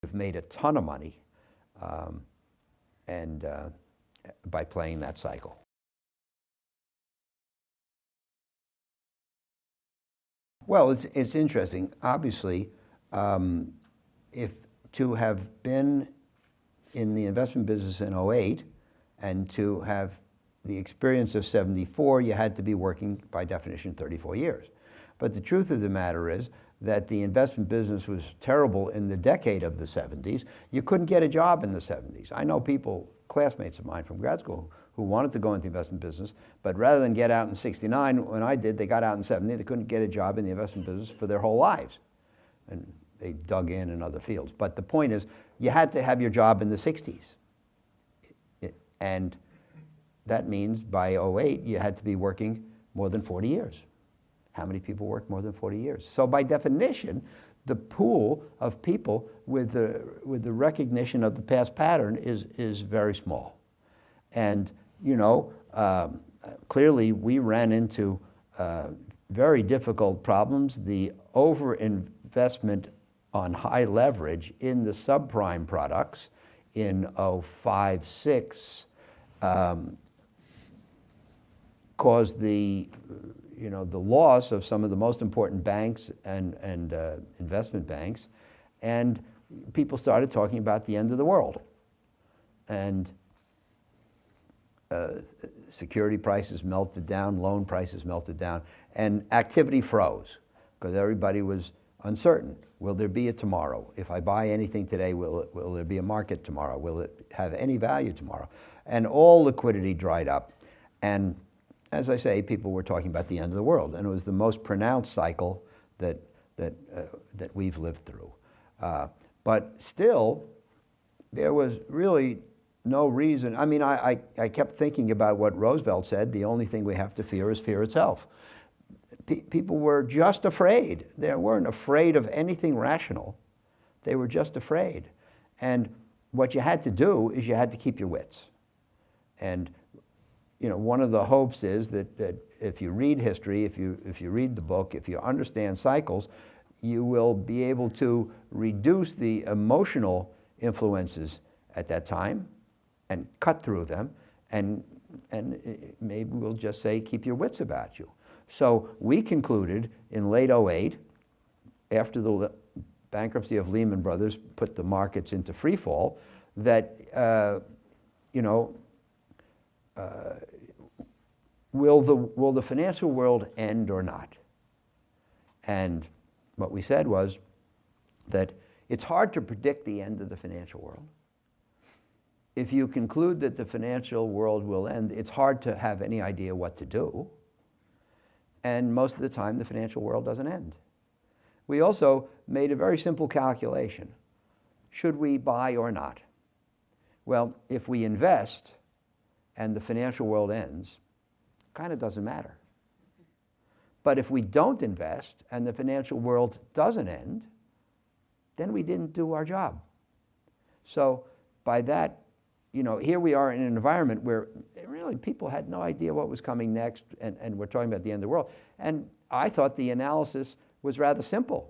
We've made a ton of money by playing that cycle. Well, it's interesting. Obviously, if to have been in the investment business in 08 and to have the experience of 74, you had to be working, by definition, 34 years. But the truth of the matter is that the investment business was terrible in the decade of the 70s. You couldn't get a job in the 70s. I know people, classmates of mine from grad school, who wanted to go into the investment business, but rather than get out in 69, when I did, they got out in 70, they couldn't get a job in the investment business for their whole lives. And they dug in other fields. But the point is, you had to have your job in the 60s. And that means by 08, you had to be working more than 40 years. How many people work more than 40 years? So by definition, the pool of people with the recognition of the past pattern is very small. And, you know, clearly we ran into very difficult problems. The overinvestment on high leverage in the subprime products in 05, 06 caused the loss of some of the most important banks and investment banks, and people started talking about the end of the world. And security prices melted down, loan prices melted down, and activity froze because everybody was uncertain. Will there be a tomorrow? If I buy anything today, will there be a market tomorrow? Will it have any value tomorrow? And all liquidity dried up. And as I say, people were talking about the end of the world, and it was the most pronounced cycle that we've lived through. But still, there was really no reason. I mean, I kept thinking about what Roosevelt said: the only thing we have to fear is fear itself. People were just afraid. They weren't afraid of anything rational. They were just afraid. And what you had to do is you had to keep your wits. And you know, one of the hopes is that if you read history, if you read the book, if you understand cycles, you will be able to reduce the emotional influences at that time and cut through them, and maybe we'll just say keep your wits about you. So we concluded in late 08, after the bankruptcy of Lehman Brothers put the markets into free fall, that will the financial world end or not? And what we said was that it's hard to predict the end of the financial world. If you conclude that the financial world will end, it's hard to have any idea what to do. And most of the time, the financial world doesn't end. We also made a very simple calculation. Should we buy or not? Well, if we invest and the financial world ends, kind of doesn't matter. But if we don't invest and the financial world doesn't end, then we didn't do our job. So by that, you know, here we are in an environment where really people had no idea what was coming next, and we're talking about the end of the world. And I thought the analysis was rather simple,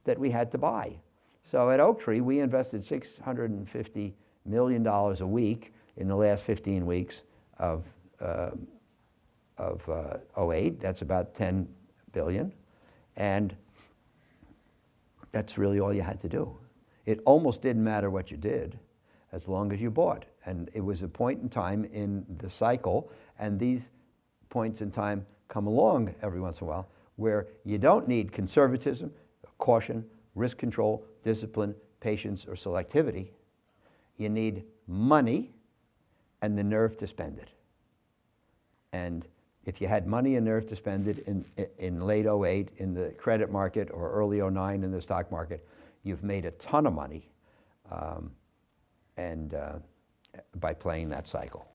that we had to buy. So at Oaktree, we invested $650 million a week in the last 15 weeks of 08. That's about 10 billion. And that's really all you had to do. It almost didn't matter what you did as long as you bought. And it was a point in time in the cycle, and these points in time come along every once in a while, where you don't need conservatism, caution, risk control, discipline, patience, or selectivity. You need money and the nerve to spend it. And if you had money and nerve to spend it in late 08 in the credit market or early 09 in the stock market, you've made a ton of money by playing that cycle.